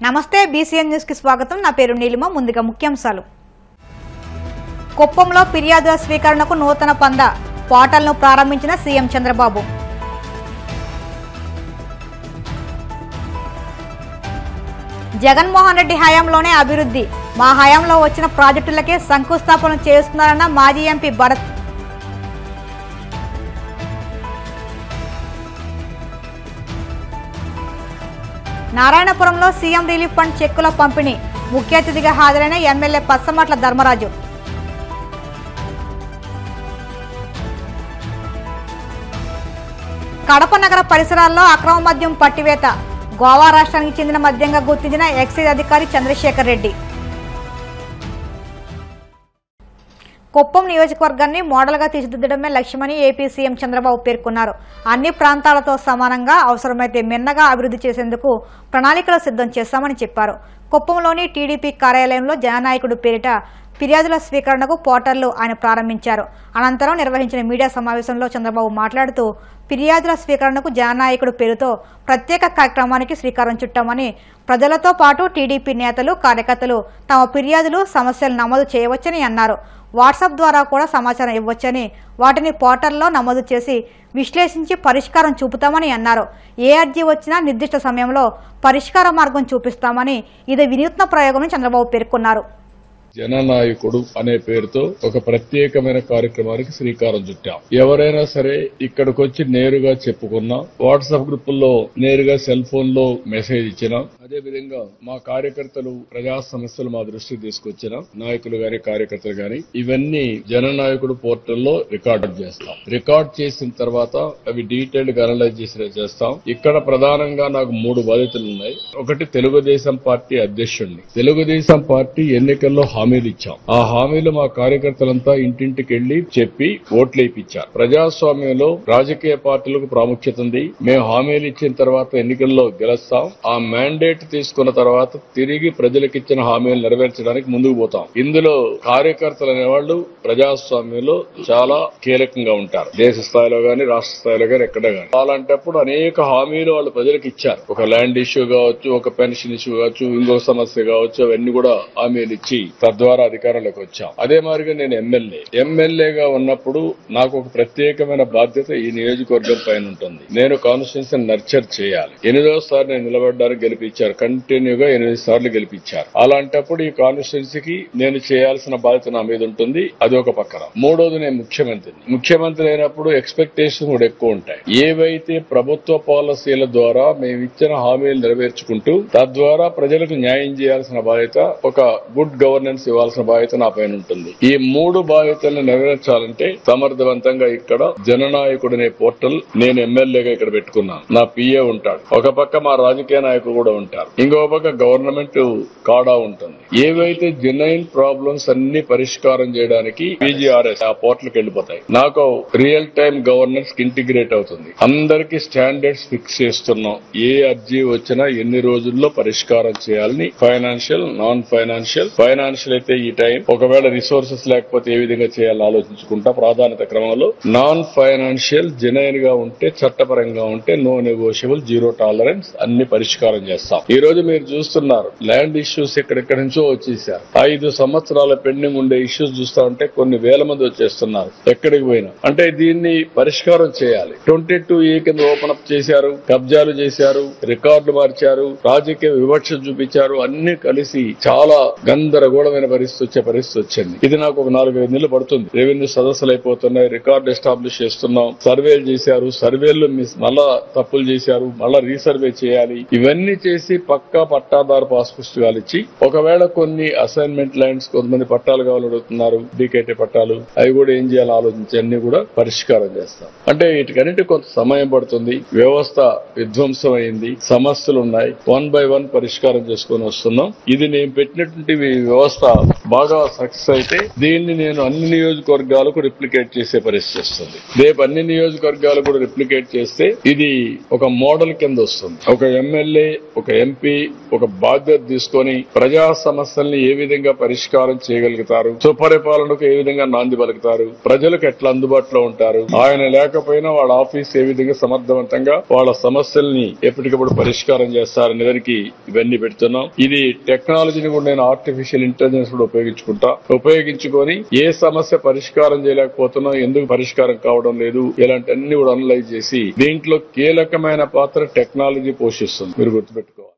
నమస్తే BCN news కి స్వాగతం. నా పేరు నీలిమ. ముందుగా ముఖ్యాంశాలు. కుప్పంలో ఫిర్యాదుల స్వీకరణకు నూతన పంద పోర్టల్ను ప్రారంభించిన సీఎం చంద్రబాబు. జగన్మోహన్ రెడ్డి హయాంలోనే అభివృద్ధి, మా హయాంలో వచ్చిన ప్రాజెక్టులకే శంకుస్థాపన చేస్తున్నారన్న మాజీ ఎంపీ భరత్. నారాయణపురంలో సీఎం రిలీఫ్ ఫండ్ చెక్కుల పంపిణీ, ముఖ్య అతిథిగా హాజరైన ఎమ్మెల్యే పచ్చమట్ల ధర్మరాజు. కడప నగర పరిసరాల్లో అక్రమ మద్యం పట్టివేత, గోవా రాష్ట్రానికి చెందిన మద్యంగా గుర్తించిన ఎక్సైజ్ అధికారి చంద్రశేఖర్ రెడ్డి. కుప్పం నియోజకవర్గాన్ని మోడల్గా తీర్చిదిద్దడమే లక్ష్యమని ఏపీ సీఎం చంద్రబాబు పేర్కొన్నారు. అన్ని ప్రాంతాలతో సమానంగా, అవసరమైతే మిన్నగా అభివృద్ధి చేసేందుకు ప్రణాళికలు సిద్ధం చేశామని చెప్పారు. కుప్పంలోని టీడీపీ కార్యాలయంలో జననాయకుడు పేరిట ఫిర్యాదుల స్వీకరణకు పోర్టల్ను ఆయన ప్రారంభించారు. అనంతరం నిర్వహించిన మీడియా సమావేశంలో చంద్రబాబు మాట్లాడుతూ, ఫిర్యాదుల స్వీకరణకు జననాయకుడు పేరుతో ప్రత్యేక కార్యక్రమానికి శ్రీకారం చుట్టామని, ప్రజలతో పాటు టీడీపీ నేతలు, కార్యకర్తలు తమ ఫిర్యాదులు, సమస్యలు నమోదు చేయవచ్చని అన్నారు. వాట్సాప్ ద్వారా కూడా సమాచారం ఇవ్వచ్చని, వాటిని పోర్టల్లో నమోదు చేసి విశ్లేషించి పరిష్కారం చూపుతామని అన్నారు. ఏ అర్జీ వచ్చినా నిర్దిష్ట సమయంలో పరిష్కార మార్గం చూపిస్తామని ఇది వినూత్న ప్రయోగమని చంద్రబాబు పేర్కొన్నారు. జననాయకుడు అనే పేరుతో ఒక ప్రత్యేకమైన కార్యక్రమానికి శ్రీకారం చుట్టాం. ఎవరైనా సరే ఇక్కడికి వచ్చి నేరుగా చెప్పుకున్నా, వాట్సాప్ గ్రూపుల్లో నేరుగా సెల్ ఫోన్ లో మెసేజ్ ఇచ్చినా, అదేవిధంగా మా కార్యకర్తలు ప్రజా సమస్యలు మా దృష్టికి తీసుకొచ్చిన నాయకులు గాని, కార్యకర్తలు గాని, ఇవన్నీ జననాయకుడు పోర్టల్లో రికార్డ్ చేస్తాం. రికార్డ్ చేసిన తర్వాత అవి డీటెయిల్డ్ గా అనలైజ్ చేస్తాం. ఇక్కడ ప్రధానంగా నాకు 3 బాధ్యతలు ఉన్నాయి. ఒకటి, తెలుగుదేశం పార్టీ అధ్యక్షుడిని. తెలుగుదేశం పార్టీ ఎన్నికల్లో హామీలు ఇచ్చాం. ఆ హామీలు మా కార్యకర్తలంతా ఇంటింటికి వెళ్లి చెప్పి ఓట్లు వేయించారు. ప్రజాస్వామ్యంలో రాజకీయ పార్టీలకు ప్రాముఖ్యత ఉంది. మేము హామీలు ఇచ్చిన తర్వాత ఎన్నికల్లో గెలుస్తాం. ఆ మ్యాండేట్ తీసుకున్న తర్వాత తిరిగి ప్రజలకు ఇచ్చిన హామీలు నెరవేర్చడానికి ముందుకు పోతాం. ఇందులో కార్యకర్తలు అనేవాళ్లు ప్రజాస్వామ్యంలో చాలా కీలకంగా ఉంటారు. దేశ స్థాయిలో గాని, రాష్ట్ర స్థాయిలో గాని, ఎక్కడ గాని. అలాంటప్పుడు అనేక హామీలు వాళ్ళు ప్రజలకు ఇచ్చారు. ఒక ల్యాండ్ ఇష్యూ కావచ్చు, ఒక పెన్షన్ ఇష్యూ కావచ్చు, ఇంకొక సమస్య కావచ్చు, అవన్నీ కూడా హామీలు ఇచ్చి తద్వారా అధికారంలోకి వచ్చాం. అదే మాదిరిగా నేను ఎమ్మెల్యేగా ఉన్నప్పుడు నాకు ఒక ప్రత్యేకమైన బాధ్యత ఈ నియోజకవర్గం పైన ఉంటుంది. నేను కాన్స్టిట్యూన్సీని నర్చర్ చేయాలి. 8వ నేను నిలబడ్డానికి గెలిపించారు. కంటిన్యూగా 8 సార్లు గెలిపించారు. అలాంటప్పుడు ఈ కాన్స్టిట్యూన్సీకి నేను చేయాల్సిన బాధ్యత నా మీద ఉంటుంది. అది ఒక పక్కన. 3వది, నేను ముఖ్యమంత్రి అయినప్పుడు ఎక్స్పెక్టేషన్ కూడా ఎక్కువ ఉంటాయి. ఏవైతే ప్రభుత్వ పాలసీల ద్వారా మేము ఇచ్చిన హామీలు నెరవేర్చుకుంటూ తద్వారా ప్రజలకు న్యాయం చేయాల్సిన బాధ్యత, ఒక గుడ్ గవర్నెన్స్ ఇవ్వాల్సిన బాధ్యత నా పైన ఉంటుంది. ఈ 3 బాధ్యతలను నెరవేర్చాలంటే సమర్థవంతంగా ఇక్కడ జననాయకుడనే పోర్టల్ నేను ఎమ్మెల్యేగా ఇక్కడ పెట్టుకున్నాను. నా పిఏ ఉంటాడు. ఒక పక్క మా రాజకీయ నాయకులు కూడా ఉంటారు. ఇంకో పక్క గవర్నమెంట్ కాడా ఉంటుంది. ఏవైతే జెన్యున్ ప్రాబ్లమ్స్ అన్ని పరిష్కారం చేయడానికి పీజీఆర్ఎస్ ఆ పోర్టల్కి వెళ్ళిపోతాయి. నాకు రియల్ టైమ్ గవర్నెన్స్ ఇంటిగ్రేట్ అవుతుంది. అందరికీ స్టాండర్డ్స్ ఫిక్స్ చేస్తున్నాం. ఏ అర్జీ వచ్చినా ఎన్ని రోజుల్లో పరిష్కారం చేయాలని, ఫైనాన్షియల్, నాన్ ఫైనాన్షియల్ అయితే ఈ టైం, ఒకవేళ రిసోర్సెస్ లేకపోతే ఏ విధంగా చేయాలని ఆలోచించుకుంటా. ప్రాధాన్యత క్రమంలో నాన్ ఫైనాన్షియల్ జెన్యున్ గా ఉంటే, చట్టపరంగా ఉంటే నో నెగోషియబుల్, జీరో టాలరెన్స్ అన్ని పరిష్కారం చేస్తాం. ఈ రోజు మీరు చూస్తున్నారు, ల్యాండ్ ఇష్యూస్ ఎక్కడెక్కడి నుంచో వచ్చేసారు. 5 సంవత్సరాల పెండింగ్ ఉండే ఇష్యూస్ చూస్తా ఉంటే కొన్ని వేల మంది వచ్చేస్తున్నారు. ఎక్కడికి పోయినా అంటే దీన్ని పరిష్కారం చేయాలి. 22A కింద ఓపెన్ అప్ చేశారు, కబ్జాలు చేశారు, రికార్డులు మార్చారు, రాజకీయ వివక్ష చూపించారు. అన్ని కలిసి చాలా గందరగోళమైన పరిస్థితి వచ్చింది. ఇది నాకు ఒక 4-5 నెలలు పడుతుంది. రెవెన్యూ సదస్సులు అయిపోతున్నాయి, రికార్డు ఎస్టాబ్లిష్ చేస్తున్నాం, సర్వేలు చేశారు, సర్వేలు మళ్ళా తప్పులు చేశారు, మళ్ళా రీసర్వే చేయాలి. ఇవన్నీ చేసి పక్కా పట్టాదారు పాస్ పుస్తకాలు ఇచ్చి, ఒకవేళ కొన్ని అసైన్మెంట్ ల్యాండ్స్ కొంతమంది పట్టాలు కావాలడుగుతున్నారు, డీకేటీ పట్టాలు, అవి కూడా ఏం చేయాలో ఆలోచించి అన్ని కూడా పరిష్కారం చేస్తాం. అంటే వీటికన్నిటి కొంత సమయం పడుతుంది. వ్యవస్థ విధ్వంసం అయింది, సమస్యలు ఉన్నాయి. 1 by 1 పరిష్కారం చేసుకుని వస్తున్నాం. ఇది నేను పెట్టినటువంటి వ్యవస్థ బాగా సక్సెస్ అయితే దీన్ని నేను అన్ని నియోజకవర్గాలకు రిప్లికేట్ చేసే పరిస్థితి వస్తుంది. రేపు అన్ని నియోజకవర్గాలు కూడా రిప్లికేట్ చేస్తే ఇది ఒక మోడల్ కింద వస్తుంది. ఒక ఎమ్మెల్యే, ఒక ఎంపీ ఒక బాధ్యత తీసుకొని ప్రజా సమస్యల్ని ఏ విధంగా పరిష్కారం చేయగలుగుతారు, సుపరిపాలనకు ఏ విధంగా నాంది పలుకుతారు, ప్రజలకు ఎట్లా అందుబాటులో ఉంటారు, ఆయన లేకపోయినా వాళ్ళ ఆఫీస్ ఏ విధంగా సమర్థవంతంగా వాళ్ళ సమస్యల్ని ఎప్పటికప్పుడు పరిష్కారం చేస్తారనే దానికి ఇవన్నీ పెడుతున్నాం. ఇది టెక్నాలజీని కూడా నేను ఆర్టిఫిషియల్ ఇంటెలిజెన్స్ కూడా ఉపయోగించుకొని ఏ సమస్య పరిష్కారం చేయలేకపోతున్నాం, ఎందుకు పరిష్కారం కావడం లేదు, ఇలాంటి అన్ని కూడా అనలైజ్ చేసి దీంట్లో కీలకమైన పాత్ర టెక్నాలజీ పోషిస్తుంది. మీరు గుర్తుపెట్టుకోవాలి.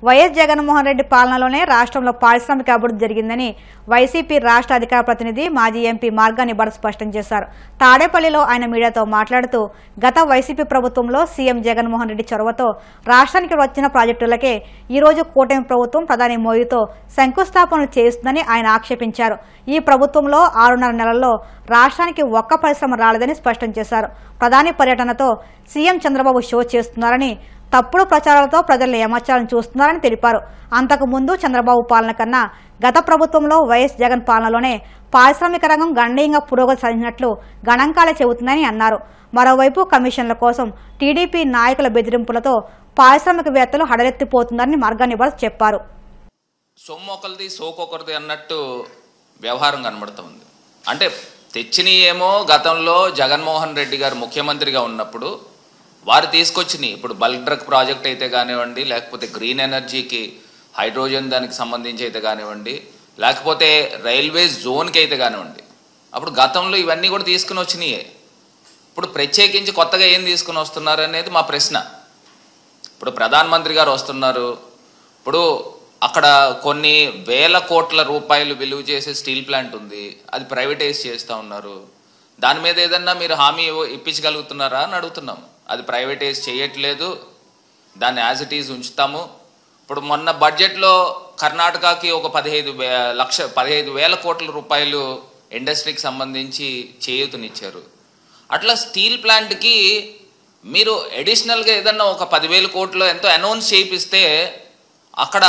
వైఎస్ జగన్మోహన్ రెడ్డి పాలనలోనే రాష్ట్రంలో పారిశ్రామిక అభివృద్ధి జరిగిందని వైసీపీ రాష్ట్ర అధికార ప్రతినిధి మాజీ ఎంపీ మార్గాని భరత్ స్పష్టం చేశారు. తాడేపల్లిలో ఆయన మీడియాతో మాట్లాడుతూ గత వైసీపీ ప్రభుత్వంలో సీఎం జగన్మోహన్ రెడ్డి చొరవతో రాష్ట్రానికి వచ్చిన ప్రాజెక్టులకే ఈ రోజు కూటమి ప్రభుత్వం ప్రధాని మోదీతో శంకుస్థాపనలు చేస్తుందని ఆయన ఆక్షేపించారు. ఈ ప్రభుత్వంలో 6.5 నెలల్లో రాష్ట్రానికి ఒక్క పరిశ్రమ రాలేదని స్పష్టం చేశారు. ప్రధాని పర్యటనతో సీఎం చంద్రబాబు షో చేస్తున్నారని, తప్పుడు ప్రచారాలతో ప్రజల్ని ఏమార్చాలని చూస్తున్నారని తెలిపారు. అంతకు ముందు చంద్రబాబు పాలన కన్నా గత ప్రభుత్వంలో వైఎస్ జగన్ పాలనలోనే పారిశ్రామిక రంగం గణనీయంగా పురోగతి సాధించినట్లు గణాంకాలే చెబుతున్నాయని అన్నారు. మరోవైపు కమిషన్ల కోసం టీడీపీ నాయకుల బెదిరింపులతో పారిశ్రామికవేత్తలు హడలెత్తిపోతున్నారని మార్గాని భరత్ చెప్పారు. సొమ్మొకరిది సోకొకరిది అన్నట్టు వ్యవహారం కనబడుతోంది. అంటే తెచ్చినయేమో గతంలో జగన్మోహన్ రెడ్డి గారు ముఖ్యమంత్రిగా ఉన్నప్పుడు వారు తీసుకొచ్చినాయి. ఇప్పుడు బల్క్ డ్రగ్ ప్రాజెక్ట్ అయితే కానివ్వండి, లేకపోతే గ్రీన్ ఎనర్జీకి హైడ్రోజన్ దానికి సంబంధించి అయితే కానివ్వండి, లేకపోతే రైల్వే జోన్కి అయితే కానివ్వండి, అప్పుడు గతంలో ఇవన్నీ కూడా తీసుకుని వచ్చినాయే. ఇప్పుడు ప్రత్యేకించి కొత్తగా ఏం తీసుకుని వస్తున్నారు అనేది మా ప్రశ్న. ఇప్పుడు ప్రధానమంత్రి గారు వస్తున్నారు, ఇప్పుడు అక్కడ కొన్ని వేల కోట్ల రూపాయలు విలువ చేసే స్టీల్ ప్లాంట్ ఉంది, అది ప్రైవేటైజ్ చేస్తూ ఉన్నారు. దాని మీద ఏదన్నా మీరు హామీ ఇప్పించగలుగుతున్నారా అని అడుగుతున్నాం. అది ప్రైవేటైజ్ చేయట్లేదు, దాన్ని యాజ్ ఇట్ ఈజ్ ఉంచుతాము. ఇప్పుడు మొన్న బడ్జెట్లో కర్ణాటకకి ఒక 15,000 కోట్ల రూపాయలు ఇండస్ట్రీకి సంబంధించి చేయూతనిచ్చారు. అట్లా స్టీల్ ప్లాంట్కి మీరు అడిషనల్గా ఏదన్నా ఒక 10,000 కోట్లు ఎంతో అనౌన్స్ చేయిస్తే అక్కడ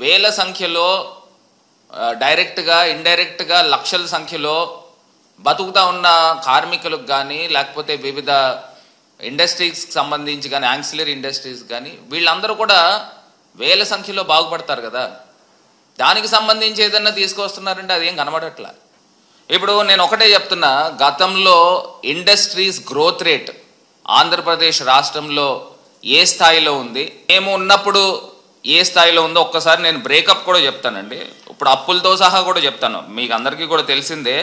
వేల సంఖ్యలో డైరెక్ట్గా ఇండైరెక్ట్గా లక్షల సంఖ్యలో బతుకుతా ఉన్న కార్మికులకు కానీ, లేకపోతే వివిధ ఇండస్ట్రీస్కి సంబంధించి కానీ, యాన్సిలరీ ఇండస్ట్రీస్ కానీ, వీళ్ళందరూ కూడా వేల సంఖ్యలో బాగుపడతారు కదా. దానికి సంబంధించి ఏదన్నా తీసుకొస్తున్నారంటే అదేం కనబడట్లా. ఇప్పుడు నేను ఒకటే చెప్తున్నా, గతంలో ఇండస్ట్రీస్ గ్రోత్ రేట్ ఆంధ్రప్రదేశ్ రాష్ట్రంలో ఏ స్థాయిలో ఉంది, మేము ఉన్నప్పుడు ఏ స్థాయిలో ఉందో ఒక్కసారి నేను బ్రేకప్ కూడా చెప్తానండి. ఇప్పుడు అప్పులతో సహా కూడా చెప్తాను, మీకు అందరికీ కూడా తెలిసిందే.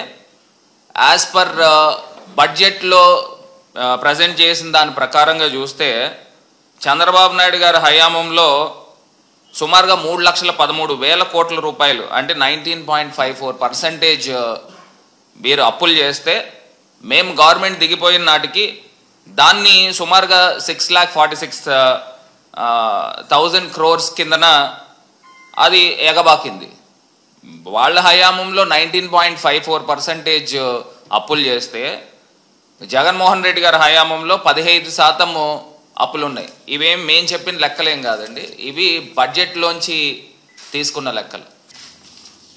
యాజ్ పర్ బడ్జెట్లో ప్రజెంట్ చేసిన దాని ప్రకారంగా చూస్తే చంద్రబాబు నాయుడు గారి హయాంలో సుమారుగా 3,13,000 కోట్ల రూపాయలు అంటే 19.54% మీరు అప్పులు చేస్తే, మేము గవర్నమెంట్ దిగిపోయిన నాటికి దాన్ని సుమారుగా 6,46,000 crores కిందన అది ఎగబాకింది. వాళ్ళ హయాంలో 19.54% అప్పులు చేస్తే జగన్మోహన్ రెడ్డి గారి హయాంలో 15% అప్పులు ఉన్నాయి. ఇవేం మేము చెప్పిన లెక్కలేం కాదండి, ఇవి బడ్జెట్లోంచి తీసుకున్న లెక్కలు.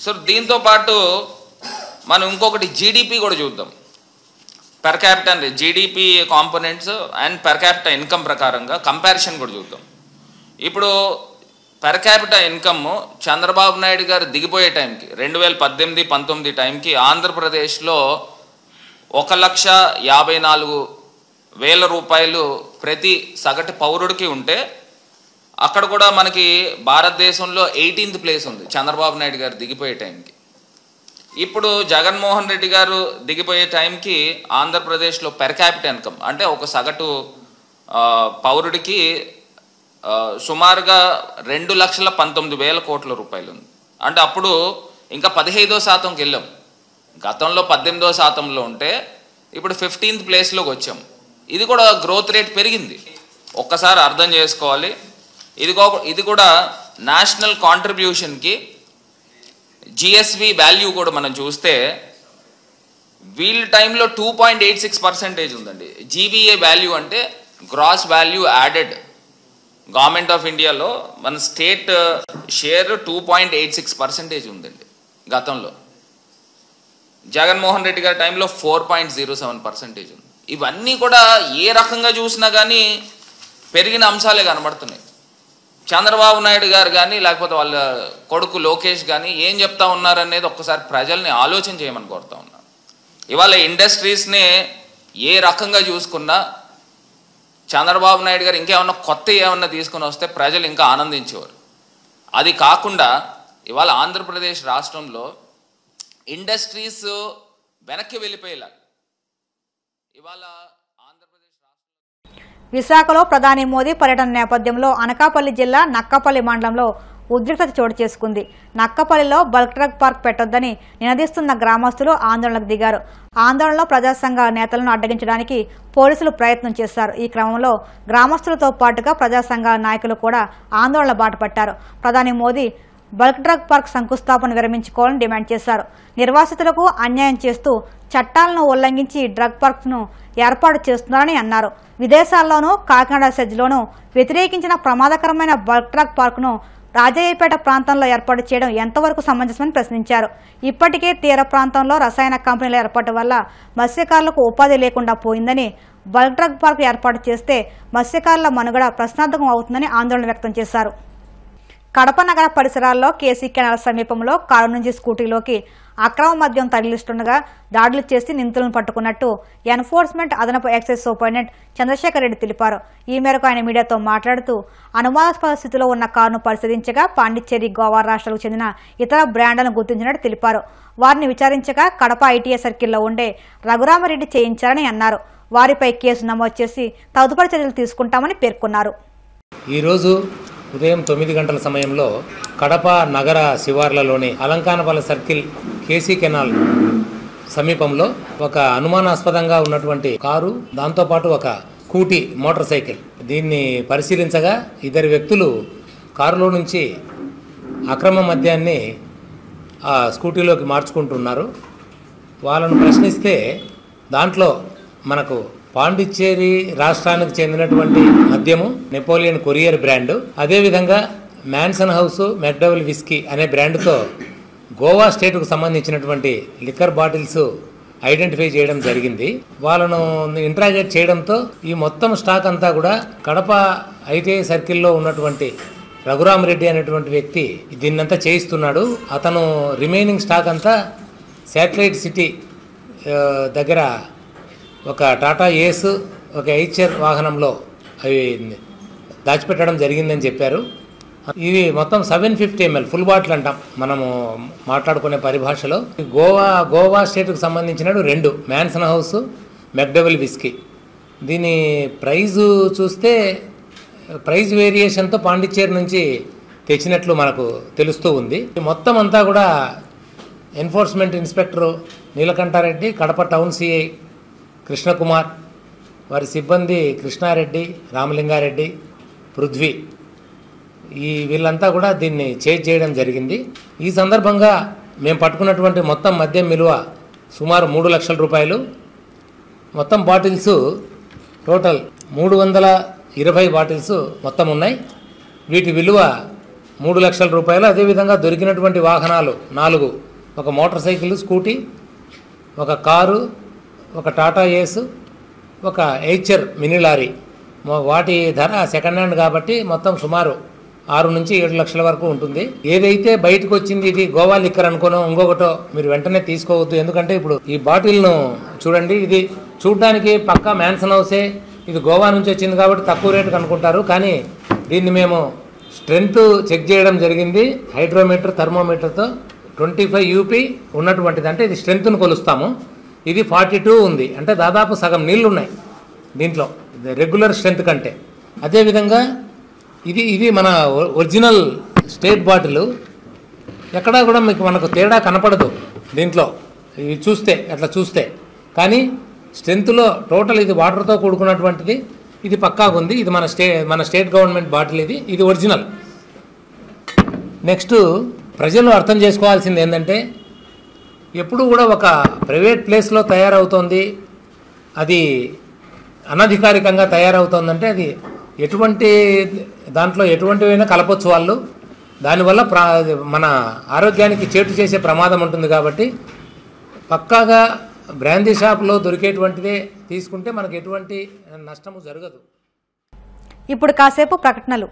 సో దీంతో పాటు మనం ఇంకొకటి జీడిపి కూడా చూద్దాం. Per capita GDP components and per capita income ప్రకారంగా కంపారిజన్ కూడా చూద్దాం. ఇప్పుడు per capita income Chandrababu Naidu గారు దిగిపోయే టైంకి 2018-19 టైంకి ఆంధ్రప్రదేశ్లో 1,54,000 రూపాయలు ప్రతి సగటు పౌరుడికి ఉంటే, అక్కడ కూడా మనకి భారతదేశంలో 18th ప్లేస్ ఉంది చంద్రబాబు నాయుడు గారు దిగిపోయే టైంకి. ఇప్పుడు జగన్మోహన్ రెడ్డి గారు దిగిపోయే టైంకి ఆంధ్రప్రదేశ్లో పెర్ క్యాపిటా ఇన్కమ్ అంటే ఒక సగటు పౌరుడికి సుమారుగా 2,19,000 కోట్ల రూపాయలు ఉంది. అంటే అప్పుడు ఇంకా 15% వెళ్ళాం. గతంలో 18% ఉంటే ఇప్పుడు 15th ప్లేస్లోకి వచ్చాం. ఇది కూడా గ్రోత్ రేట్ పెరిగింది. ఒక్కసారి అర్థం చేసుకోవాలి. ఇది కూడా నేషనల్ కాంట్రిబ్యూషన్కి జిఎస్వి వాల్యూ కూడా మనం చూస్తే వీళ్ళ టైంలో 2.86% ఉందండి. జీవీఏ వాల్యూ అంటే gross value added. Government of ఇండియాలో మన స్టేట్ షేర్ 2.86% ఉందండి. గతంలో. జగన్మోహన్ రెడ్డి గారి టైంలో 4.07% ఉంది. ఇవన్నీ కూడా ఏ రకంగా చూసినా కానీ పెరిగిన అంశాలే కనబడుతున్నాయి. చంద్రబాబు నాయుడు గారు కానీ లేకపోతే వాళ్ళ కొడుకు లోకేష్ కానీ ఏం చెప్తా ఉన్నారనేది ఒక్కసారి ప్రజల్ని ఆలోచన చేయమని కోరుతా ఉన్నాను. ఇవాళ ఇండస్ట్రీస్ని ఏ రకంగా చూసుకున్నా చంద్రబాబు నాయుడు గారు ఇంకేమన్నా కొత్త ఏమన్నా తీసుకుని వస్తే ప్రజలు ఇంకా ఆనందించేవారు. అది కాకుండా ఇవాళ ఆంధ్రప్రదేశ్ రాష్ట్రంలో ఇండస్ట్రీస్ వెనక్కి వెళ్ళిపోయేలా ఇవాళ విశాఖలో ప్రధాని మోదీ పర్యటన నేపథ్యంలో అనకాపల్లి జిల్లా నక్కపల్లి మండలంలో ఉద్రిక్తత చోటు చేసుకుంది. నక్కపల్లిలో బల్క్ డ్రగ్ పార్క్ పెట్టొద్దని నినదిస్తున్న గ్రామస్తులు ఆందోళనకు దిగారు. ఆందోళనలో ప్రజా సంఘాల నేతలను అడ్డగించడానికి పోలీసులు ప్రయత్నం చేశారు. ఈ క్రమంలో గ్రామస్తులతో పాటుగా ప్రజా సంఘాల నాయకులు కూడా ఆందోళన బాటపట్టారు. ప్రధాని మోదీ బల్క్ డ్రగ్ పార్క్ శంకుస్థాపన విరమించుకోవాలని డిమాండ్ చేశారు. నిర్వాసితులకు అన్యాయం చేస్తూ చట్టాలను ఉల్లంఘించి డ్రగ్ పార్క్ను ఏర్పాటు చేస్తున్నారని అన్నారు. విదేశాల్లోనూ కాకినాడ సెజ్లోనూ వ్యతిరేకించిన ప్రమాదకరమైన బల్క్ డ్రగ్ పార్కును రాజయ్యపేట ప్రాంతంలో ఏర్పాటు చేయడం ఎంతవరకు సమంజసమని ప్రశ్నించారు. ఇప్పటికే తీర ప్రాంతంలో రసాయన కంపెనీల ఏర్పాటు వల్ల మత్స్యకారులకు ఉపాధి లేకుండా పోయిందని, బల్క్ డ్రగ్ పార్క్ ఏర్పాటు చేస్తే మత్స్యకారుల మనుగడ ప్రశ్నార్థకం అవుతుందని ఆందోళన వ్యక్తం చేశారు. కడప నగర పరిసరాల్లో కేసీ కెనాల్ సమీపంలో కారు నుంచి స్కూటీలోకి అక్రమ మద్యం తరలిస్తుండగా దాడులు చేసి నిందితులను పట్టుకున్నట్టు ఎన్ఫోర్స్మెంట్ అదనపు ఎక్సైజ్ సూపరింటెండెంట్ చంద్రశేఖర్ రెడ్డి తెలిపారు. ఈ మేరకు ఆయన మీడియాతో మాట్లాడుతూ అనుమానాస్పద స్థితిలో ఉన్న కారును పరిశీలించగా పాండిచ్చేరి, గోవా రాష్ట్రాలకు చెందిన ఇతర బ్రాండ్లను గుర్తించినట్టు తెలిపారు. వారిని విచారించగా కడప ఐటీఐ సర్కిల్లో ఉండే రఘురామరెడ్డి చేయించారని అన్నారు. వారిపై కేసు నమోదు చేసి తదుపరి చర్యలు తీసుకుంటామని పేర్కొన్నారు. ఈరోజు ఉదయం 9 గంటల సమయంలో కడప నగర శివార్లలోని అలంకానపల్లి సర్కిల్ కేసీ కెనాల్ సమీపంలో ఒక అనుమానాస్పదంగా ఉన్నటువంటి కారు, దాంతోపాటు ఒక స్కూటీ మోటార్ సైకిల్, దీన్ని పరిశీలించగా ఇద్దరు వ్యక్తులు కారులో నుంచి అక్రమ మద్యాన్ని ఆ స్కూటీలోకి మార్చుకుంటున్నారు. వాళ్ళను ప్రశ్నిస్తే దాంట్లో మనకు పాండిచ్చేరి రాష్ట్రానికి చెందినటువంటి మద్యము నెపోలియన్ కొరియర్ బ్రాండు, అదేవిధంగా మ్యాన్సన్ హౌస్ మెక్డవల్ విస్కీ అనే బ్రాండ్తో గోవా స్టేట్కు సంబంధించినటువంటి లిక్కర్ బాటిల్స్ ఐడెంటిఫై చేయడం జరిగింది. వాళ్ళను ఇంట్రాగేట్ చేయడంతో ఈ మొత్తం స్టాక్ అంతా కూడా కడప ఐటీఐ సర్కిల్లో ఉన్నటువంటి రఘురామరెడ్డి అనేటువంటి వ్యక్తి దీన్నంతా చేయిస్తున్నాడు. అతను రిమైనింగ్ స్టాక్ అంతా శాటిలైట్ సిటీ దగ్గర ఒక టాటా ఏస్, ఒక హెచ్ఆర్ వాహనంలో అవి దాచిపెట్టడం జరిగిందని చెప్పారు. ఇవి మొత్తం 750 ml ఫుల్ బాటిల్ అంటాం మనము మాట్లాడుకునే పరిభాషలో. గోవా స్టేట్కు సంబంధించిన 2 మ్యాన్సన్ హౌస్ మెక్డవల్ విస్కీ. దీని ప్రైజు చూస్తే ప్రైజ్ వేరియేషన్తో పాండిచ్చేరి నుంచి తెచ్చినట్లు మనకు తెలుస్తూ ఉంది. మొత్తం అంతా కూడా enforcement inspector Neelakanta Reddy, Kadapa town CI Krishna Kumar, వారి సిబ్బంది కృష్ణారెడ్డి, రామలింగారెడ్డి, పృథ్వీ, వీళ్ళంతా కూడా దీన్ని చేజ్ చేయడం జరిగింది. ఈ సందర్భంగా మేము పట్టుకున్నటువంటి మొత్తం మద్యం విలువ సుమారు 3 లక్షల రూపాయలు. మొత్తం బాటిల్స్ టోటల్ 320 బాటిల్స్ మొత్తం ఉన్నాయి. వీటి విలువ 3 లక్షల రూపాయలు. అదేవిధంగా దొరికినటువంటి వాహనాలు 4, ఒక మోటార్ సైకిల్, స్కూటీ, ఒక కారు, ఒక టాటా ఏస్, ఒక హెచ్ఆర్ మినీ లారీ. వాటి ధర సెకండ్ హ్యాండ్ కాబట్టి మొత్తం సుమారు 6 నుంచి 7 లక్షల వరకు ఉంటుంది. ఏదైతే బయటకు వచ్చింది ఇది గోవా లిక్కర్ అనుకోనో ఇంకొకటో మీరు వెంటనే తీసుకోవద్దు. ఎందుకంటే ఇప్పుడు ఈ బాటిల్ను చూడండి, ఇది చూడడానికి పక్కా మ్యాన్సన్ హౌసే, ఇది గోవా నుంచి వచ్చింది కాబట్టి తక్కువ రేటుకు అనుకుంటారు. కానీ దీన్ని మేము స్ట్రెంత్ చెక్ చేయడం జరిగింది. హైడ్రోమీటర్, థర్మోమీటర్తో 25 UP ఉన్నటువంటిది, అంటే ఇది స్ట్రెంత్ను కొలుస్తాము. ఇది 42 ఉంది, అంటే దాదాపు సగం నీళ్లు ఉన్నాయి దీంట్లో రెగ్యులర్ స్ట్రెంత్ కంటే. అదేవిధంగా ఇది మన ఒరిజినల్ స్టేట్ బాటిల్. ఎక్కడా కూడా మనకు తేడా కనపడదు దీంట్లో ఇవి చూస్తే, అట్లా చూస్తే. కానీ స్ట్రెంత్లో టోటల్ ఇది వాటర్తో కూడుకున్నటువంటిది, ఇది పక్కాగా ఉంది. ఇది మన స్టేట్ గవర్నమెంట్ బాటిల్, ఇది ఒరిజినల్. నెక్స్ట్ ప్రజలు అర్థం చేసుకోవాల్సింది ఏంటంటే, ఎప్పుడు కూడా ఒక ప్రైవేట్ ప్లేస్లో తయారవుతోంది, అది అనధికారికంగా తయారవుతోందంటే అది ఎటువంటి దాంట్లో ఎటువంటివైనా కలపొచ్చు వాళ్ళు. దానివల్ల మన ఆరోగ్యానికి చేటు చేసే ప్రమాదం ఉంటుంది. కాబట్టి పక్కాగా బ్రాందీ షాప్లో దొరికేటువంటిదే తీసుకుంటే మనకు ఎటువంటి నష్టము జరగదు. ఇప్పుడు కాసేపు ప్రకటనలు.